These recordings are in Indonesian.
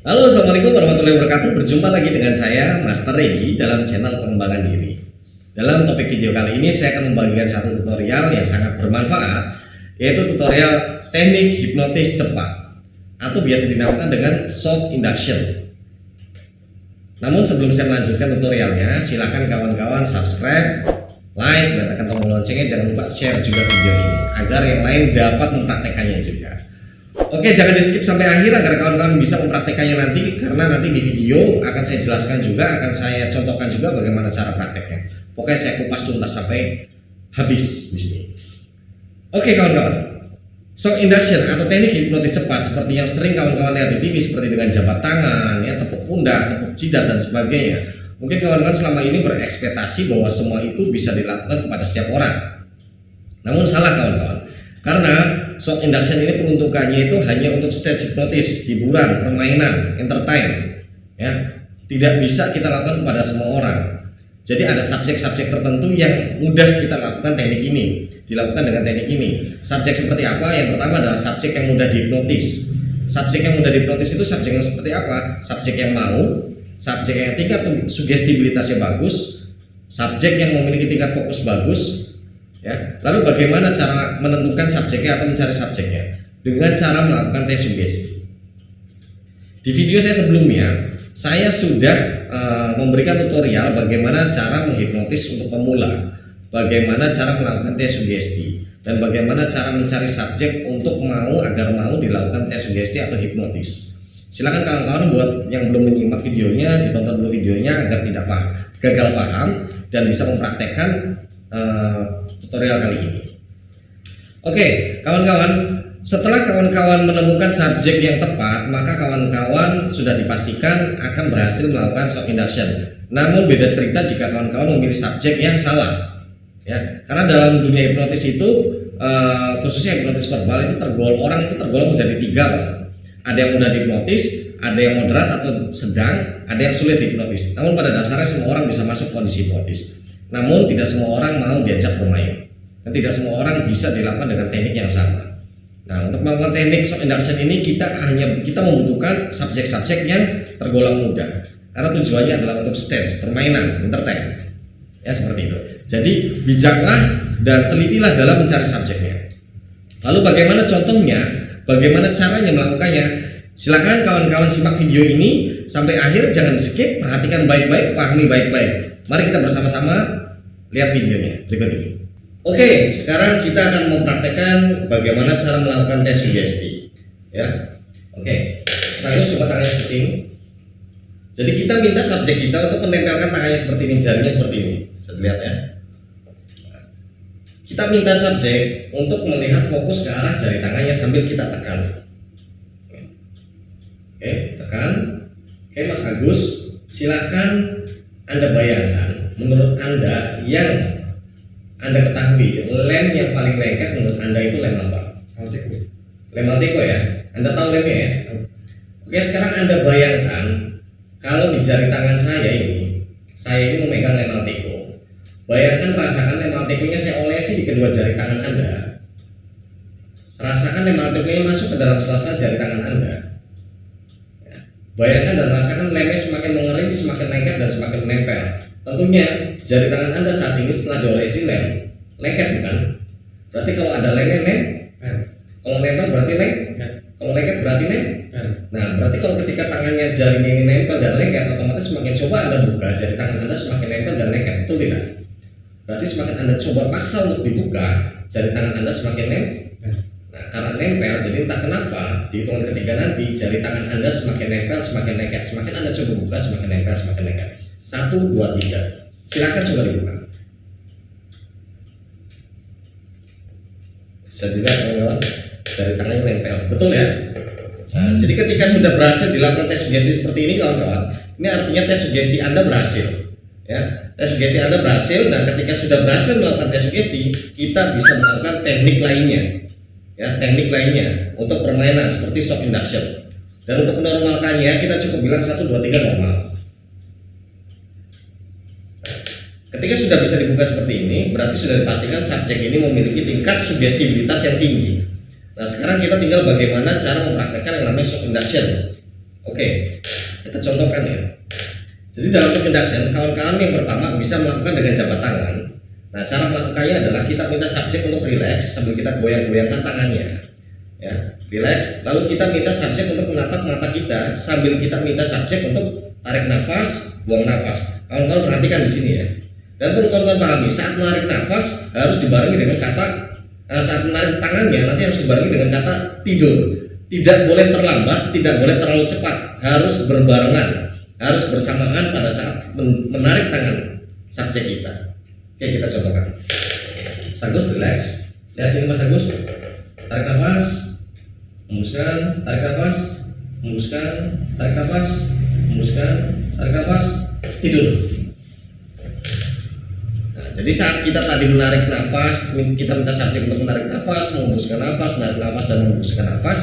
Halo, assalamualaikum warahmatullahi wabarakatuh. Berjumpa lagi dengan saya, Master Regi, dalam channel pengembangan diri. Dalam topik video kali ini, saya akan membagikan satu tutorial yang sangat bermanfaat, yaitu tutorial teknik hipnotis cepat, atau biasa dinamakan dengan soft induction. Namun sebelum saya melanjutkan tutorialnya, silakan kawan-kawan subscribe, like, dan tekan tombol loncengnya. Jangan lupa share juga video ini, agar yang lain dapat mempraktekannya juga. Oke, jangan di skip sampai akhir agar kawan-kawan bisa mempraktekannya nanti, karena nanti di video akan saya jelaskan juga, akan saya contohkan juga bagaimana cara prakteknya. Pokoknya saya kupas tuntas sampai habis di sini. Oke kawan-kawan, shock induction atau teknik hipnotis cepat seperti yang sering kawan-kawan lihat di TV, seperti dengan jabat tangan, ya, tepuk pundak, tepuk jidat dan sebagainya. Mungkin kawan-kawan selama ini berekspektasi bahwa semua itu bisa dilakukan kepada setiap orang. Namun salah kawan-kawan. Karena shock induction ini peruntukannya itu hanya untuk stage hipnotis, hiburan, permainan, entertain, ya. Tidak bisa kita lakukan kepada semua orang. Jadi ada subjek-subjek tertentu yang mudah kita lakukan teknik ini, dilakukan dengan teknik ini. Subjek seperti apa? Yang pertama adalah subjek yang mudah dihipnotis. Subjek yang mudah dihipnotis itu subjek yang seperti apa? Subjek yang mau, subjek yang tingkat sugestibilitasnya bagus, subjek yang memiliki tingkat fokus bagus. Ya, lalu bagaimana cara menentukan subjeknya atau mencari subjeknya? Dengan cara melakukan tes sugesti. Di video saya sebelumnya, saya sudah memberikan tutorial bagaimana cara menghipnotis untuk pemula, bagaimana cara melakukan tes sugesti, dan bagaimana cara mencari subjek untuk agar mau dilakukan tes sugesti atau hipnotis. Silakan kawan-kawan buat yang belum menyimak videonya, ditonton dulu videonya agar tidak gagal paham dan bisa mempraktekkan tutorial kali ini. Oke, kawan-kawan, setelah kawan-kawan menemukan subjek yang tepat, maka kawan-kawan sudah dipastikan akan berhasil melakukan shock induction. Namun beda cerita jika kawan-kawan memilih subjek yang salah. Ya, karena dalam dunia hipnotis itu, khususnya hipnotis verbal itu orang itu tergolong menjadi tiga, Pak. Ada yang mudah dihipnotis, ada yang moderat atau sedang, ada yang sulit dihipnotis. Namun pada dasarnya semua orang bisa masuk kondisi hipnotis. Namun tidak semua orang mau diajak bermain, dan tidak semua orang bisa dilakukan dengan teknik yang sama. Nah, untuk melakukan teknik shock induction ini kita membutuhkan subjek-subjek yang tergolong mudah, karena tujuannya adalah untuk stage, permainan, entertain, ya seperti itu. Jadi bijaklah dan telitilah dalam mencari subjeknya. Lalu bagaimana contohnya, bagaimana caranya melakukannya? Silakan kawan-kawan simak video ini sampai akhir, jangan skip, perhatikan baik-baik, pahami baik-baik. Mari kita bersama-sama lihat videonya berikut ini. Oke, sekarang kita akan mempraktekkan bagaimana cara melakukan tes sugesti. Ya, oke. Saya coba tangannya seperti ini. Jadi kita minta subjek kita untuk menempelkan tangannya seperti ini, jarinya seperti ini. Bisa dilihat ya. Kita minta subjek untuk melihat fokus ke arah jari tangannya sambil kita tekan. Oke, tekan. Oke, Mas Agus, silakan Anda bayangkan, menurut Anda yang Anda ketahui, lem yang paling lengket menurut Anda itu lem apa? Lem Alteco ya? Anda tahu lemnya ya? Oke, sekarang Anda bayangkan kalau di jari tangan saya ini memegang lem Alteco. Bayangkan, rasakan lem Alteco-nya saya olesi di kedua jari tangan Anda. Rasakan lem Alteco-nya masuk ke dalam sela-sela jari tangan Anda. Bayangkan dan rasakan lemnya semakin mengering, semakin lengket dan semakin menempel. Tentunya jari tangan Anda saat ini setelah diolesi lem lengket, bukan? Berarti kalau ada lemnya nempel. Kalau nempel berarti lengket. Kalau lengket berarti nempel. Nah, berarti kalau ketika tangannya jarinya ini nempel dan lengket, otomatis semakin coba Anda buka, jari tangan Anda semakin nempel dan lengket, betul tidak? Berarti semakin Anda coba paksa untuk dibuka, jari tangan Anda semakin nempel. Nah, karena nempel, jadi entah kenapa di hitungan ketiga nanti jari tangan Anda semakin nempel, semakin lengket. Semakin Anda coba buka, semakin nempel, semakin lengket. 1, 2, 3. Silakan coba dibuka. Bisa dilihat kawan-kawan, jari tangannya nempel, betul ya? Nah, jadi ketika sudah berhasil dilakukan tes sugesti seperti ini kawan-kawan, ini artinya tes sugesti Anda berhasil. Ya, tes sugesti Anda berhasil, dan ketika sudah berhasil melakukan tes sugesti, kita bisa melakukan teknik lainnya. Ya, teknik lainnya untuk permainan seperti shock induction. Dan untuk menormalkannya kita cukup bilang 1, 2, 3 normal. Ketika sudah bisa dibuka seperti ini, berarti sudah dipastikan subjek ini memiliki tingkat sugestibilitas yang tinggi. Nah, sekarang kita tinggal bagaimana cara mempraktekkan yang namanya shock induction. Oke, kita contohkan ya. Jadi dalam shock induction, kawan-kawan yang pertama bisa melakukan dengan jabat tangan. Nah, cara melakukannya adalah kita minta subjek untuk relax sambil kita goyang-goyangkan tangannya. Ya, relax. Lalu kita minta subjek untuk menatap mata kita sambil kita minta subjek untuk tarik nafas, buang nafas. Kawan-kawan perhatikan di sini ya. Dan perlu kawan-kawan pahami, saat menarik nafas harus dibarengi dengan kata saat menarik tangannya nanti harus dibarengi dengan kata tidur. Tidak boleh terlambat, tidak boleh terlalu cepat, harus berbarengan, harus bersamaan pada saat menarik tangan subjek kita. Oke, kita contohkan. Mas Agus relax. Lihat sini Mas Agus. Tarik nafas, hembuskan, tarik nafas, hembuskan, tarik nafas, hembuskan, tarik nafas, tidur. Nah, jadi saat kita tadi menarik nafas, kita minta subjek untuk menarik nafas, menghembuskan nafas, menarik nafas dan menghembuskan nafas.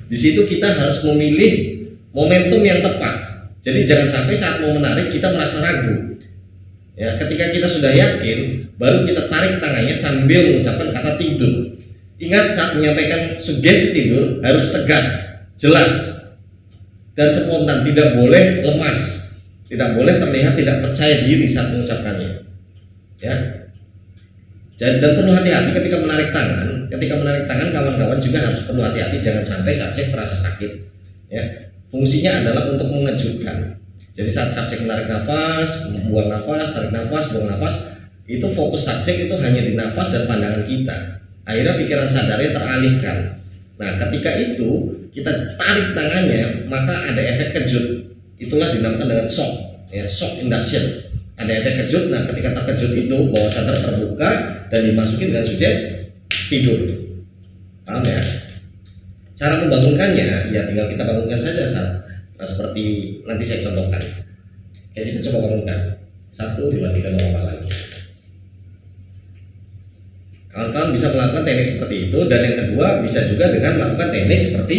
Di situ kita harus memilih momentum yang tepat. Jadi jangan sampai saat mau menarik kita merasa ragu. Ya, ketika kita sudah yakin, baru kita tarik tangannya sambil mengucapkan kata tidur. Ingat, saat menyampaikan sugesti tidur harus tegas, jelas, dan spontan, tidak boleh lemas, tidak boleh terlihat tidak percaya diri saat mengucapkannya. Ya, dan perlu hati-hati ketika menarik tangan. Ketika menarik tangan, kawan-kawan juga harus perlu hati-hati, jangan sampai subjek terasa sakit. Ya, fungsinya adalah untuk mengejutkan. Jadi saat subjek menarik nafas, buang nafas, tarik nafas, buang nafas, itu fokus subjek itu hanya di nafas dan pandangan kita. Akhirnya pikiran sadarnya teralihkan. Nah, ketika itu kita tarik tangannya, maka ada efek kejut. Itulah dinamakan dengan shock, ya, shock induction. Ada efek kejut. Nah, ketika terkejut itu bawah sadar terbuka dan dimasukin dengan sugesti tidur. Paham ya? Cara membangunkannya, ya tinggal kita bangunkan saja saat seperti nanti saya contohkan. Oke, kita coba bangunkan. 1, 2, 3, normal lagi. Kawan-kawan bisa melakukan teknik seperti itu, dan yang kedua bisa juga dengan melakukan teknik seperti.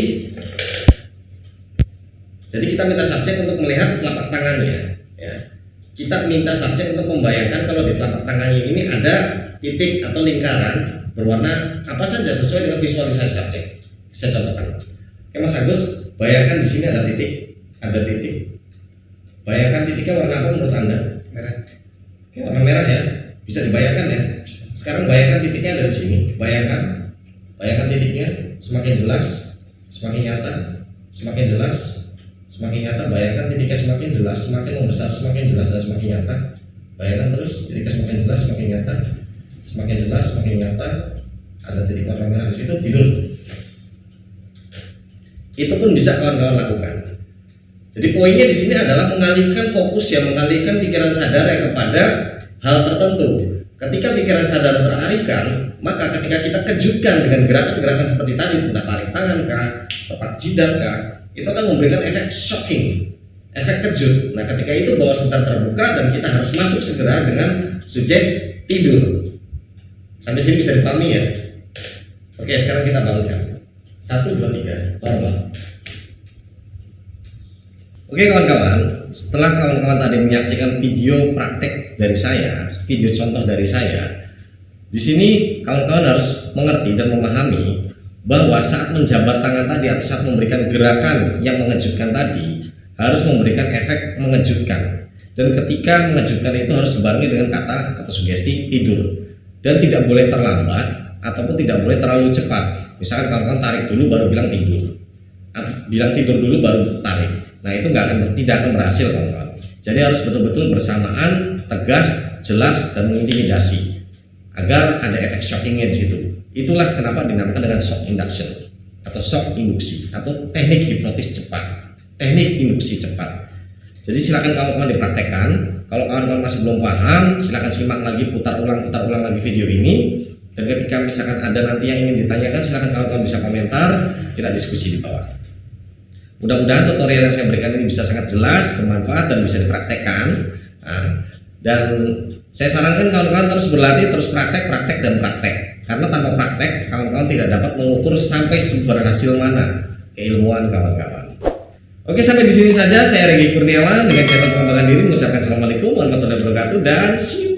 Jadi kita minta subjek untuk melihat telapak tangannya. Ya. Kita minta subjek untuk membayangkan kalau di telapak tangannya ini ada titik atau lingkaran berwarna apa saja sesuai dengan visualisasi subjek. Saya contohkan. Oke Mas Agus, bayangkan di sini ada titik. Ada titik. Bayangkan titiknya warna apa menurut Anda? Merah. Oke, warna merah ya. Bisa dibayangkan ya. Sekarang bayangkan titiknya ada di sini. Bayangkan titiknya semakin jelas, semakin nyata, semakin jelas, semakin nyata. Bayangkan titiknya semakin jelas, semakin membesar, semakin jelas dan semakin nyata. Bayangkan terus titiknya semakin jelas, semakin nyata, semakin jelas, semakin nyata. Ada titik warna merah di situ. Tidur. Itu pun bisa kawan-kawan lakukan. Jadi poinnya di sini adalah mengalihkan fokus, ya, mengalihkan pikiran sadar kepada hal tertentu. Ketika pikiran sadar teralihkan, maka ketika kita kejutkan dengan gerakan-gerakan seperti tadi, entah tarik tangan kah, tepak jidat kah, itu akan memberikan efek shocking, efek kejut. Nah, ketika itu bawah sadar terbuka dan kita harus masuk segera dengan sugesti tidur. Sampai sini bisa dipahami ya? Oke, sekarang kita bangunkan. 1, 2, 3, normal. Oke kawan-kawan, setelah kawan-kawan tadi menyaksikan video praktek dari saya, video contoh dari saya, di sini kawan-kawan harus mengerti dan memahami bahwa saat menjabat tangan tadi atau saat memberikan gerakan yang mengejutkan tadi harus memberikan efek mengejutkan, dan ketika mengejutkan itu harus dibarengi dengan kata atau sugesti tidur, dan tidak boleh terlambat ataupun tidak boleh terlalu cepat. Misalkan kawan-kawan tarik dulu baru bilang tidur, atau bilang tidur dulu baru tarik. Nah, itu tidak akan berhasil kawan-kawan. Jadi harus betul-betul bersamaan, tegas, jelas, dan mengintimidasi agar ada efek shockingnya di situ. Itulah kenapa dinamakan dengan shock induction atau shock induksi atau teknik hipnotis cepat, teknik induksi cepat. Jadi silakan kawan-kawan dipraktekkan. Kalau kawan-kawan masih belum paham, silakan simak lagi, putar ulang lagi video ini. Dan ketika misalkan ada nanti yang ingin ditanyakan, silakan kawan-kawan bisa komentar, kita diskusi di bawah. Mudah-mudahan tutorial yang saya berikan ini bisa sangat jelas, bermanfaat, dan bisa dipraktekkan. Nah, dan saya sarankan kawan-kawan terus berlatih, terus praktek. Karena tanpa praktek, kawan-kawan tidak dapat mengukur sampai seberhasil mana keilmuan kawan-kawan. Oke, sampai di sini saja. Saya Regi Kurniawan dengan channel pengembangan diri mengucapkan assalamualaikum warahmatullahi wabarakatuh dan see you.